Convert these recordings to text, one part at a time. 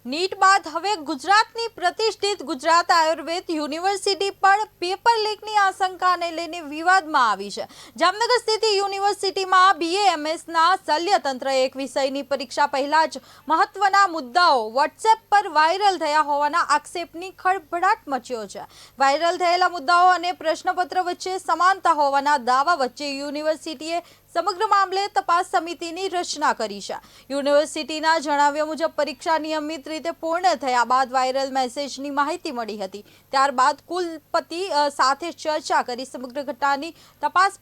NEET બાદ હવે ગુજરાતની પ્રતિષ્ઠિત ગુજરાત આયુર્વેદ યુનિવર્સિટી પણ પેપર લીકની આશંકાને લઈને વિવાદમાં આવી છે। જામનગર સ્થિત યુનિવર્સિટીમાં BAMSના શલ્યતંત્ર એક વિષયની પરીક્ષા પહેલા જ મહત્વના મુદ્દાઓ વોટ્સએપ પર વાયરલ થયા હોવાના આક્ષેપની ખળભળાટ મચ્યો છે। વાયરલ થયેલા મુદ્દાઓ અને પ્રશ્નપત્ર વચ્ચે સમાનતા હોવાના દાવા વચ્ચે યુનિવર્સિટીએ સમગ્ર મામલે તપાસ સમિતિની રચના કરી છે। યુનિવર્સિટીના જણાવ્યા મુજબ પરીક્ષા નિયમિત રીતે પૂર્ણ થયા બાદ વાયરલ મેસેજની માહિતી મળી હતી। ત્યારબાદ કુલપતિ સાથે ચર્ચા કરી સમગ્ર ઘટનાની તપાસ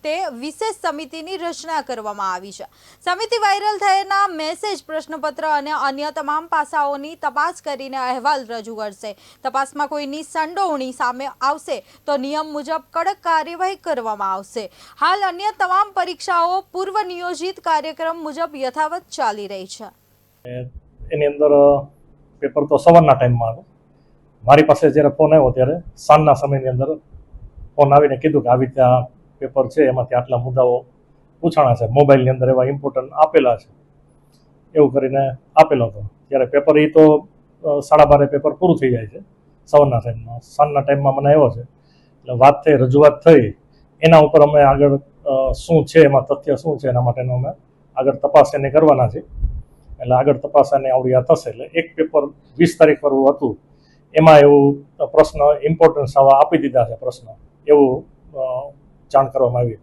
તે વિશેષ સમિતિની રચના કરવામાં આવી છે। સમિતિ વાયરલ થયેલા મેસેજ, પ્રશ્નપત્ર અને અન્ય તમામ પાસાઓની તપાસ કરીને અહેવાલ રજૂ કરશે। તપાસમાં કોઈની સંડોવણી સામે આવશે તો નિયમ મુજબ કડક કાર્યવાહી કરવામાં આવશે। હાલ અન્ય તમામ પરીક્ષાઓ પૂર્વ નિયોજિત કાર્યક્રમ મુજબ યથાવત ચાલી રહી છે। એની અંદર પેપર તો સવારના ટાઈમમાં આવ્યો। મારી પાસે જ્યારે ફોન આવ્યો ત્યારે સાંજના સમયની અંદર ફોન આવીને કીધું કે આવી રીતે પેપર છે, એમાંથી આટલા મુદ્દાઓ પૂછાણા છે, મોબાઈલની અંદર એવા ઇમ્પોર્ટન્ટ આપેલા છે, એવું કરીને આપેલો હતો। ત્યારે પેપર એ તો 12:30 પેપર પૂરું થઈ જાય છે સવારના ટાઈમમાં। સાંજના ટાઈમમાં મને આવ્યો છે એટલે વાત થઈ, રજૂઆત થઈ, એના ઉપર અમે આગળ શું છે, એમાં તથ્ય શું છે, એના માટેનો અમે આગળ તપાસ એને કરવાના છે। એટલે આગળ તપાસ એને આવડી આ થશે। એટલે એક પેપર 20 તારીખ પર હતું, એમાં એવું પ્રશ્ન ઇમ્પોર્ટન્સ આવા આપી દીધા છે પ્રશ્ન, એવું જાણ કરવામાં આવી।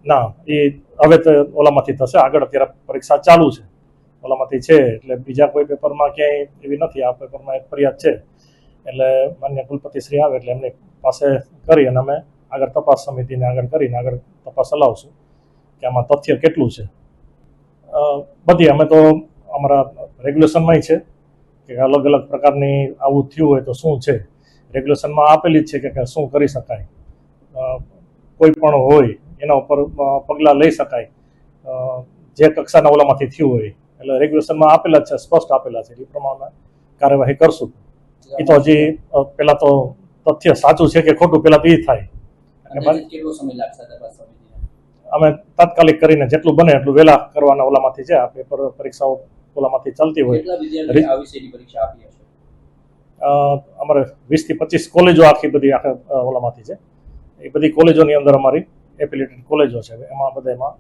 ના, એ હવે તો ઓલામાંથી થશે, આગળ અત્યારે પરીક્ષા ચાલુ છે, ઓલામાંથી છે, એટલે બીજા કોઈ પેપરમાં ક્યાંય એવી નથી। આ પેપરમાં એક ફરિયાદ છે, એટલે માન્ય કુલપતિશ્રી આવે એટલે એમની પાસે કરી અને અમે આગળ તપાસ સમિતિને આગળ કરીને આગળ તપાસ ચલાવશું કે આમાં તથ્ય કેટલું છે। બધી અમે તો અમારા રેગ્યુલેશનમાં છે કે અલગ અલગ પ્રકારની આવું થયું હોય તો શું છે, રેગ્યુલેશનમાં આપેલી જ છે કે શું કરી શકાય, કોઈ પણ હોય એના ઉપર પગલાં લઈ શકાય, જે કક્ષાના ઓલામાંથી થયું હોય, એટલે રેગ્યુલેશનમાં આપેલા જ છે, સ્પષ્ટ આપેલા છે, એ પ્રમાણે કાર્યવાહી કરશું। એ તો હજી પહેલાં તો તથ્ય સાચું છે કે ખોટું પહેલાં તો એ થાય। અમે તાત્કાલિક કરીને જેટલું બને એટલું વહેલા કરવાના ઓલામાંથી છે। આ પેપર પરીક્ષાઓ ઓલામાંથી ચાલતી હોય, અમારે 20 થી 25 કોલેજો આખી બધી ઓલામાંથી છે। એ બધી કોલેજોની અંદર અમારી એફિલિએટેડ કોલેજો છે, એમાં બધામાં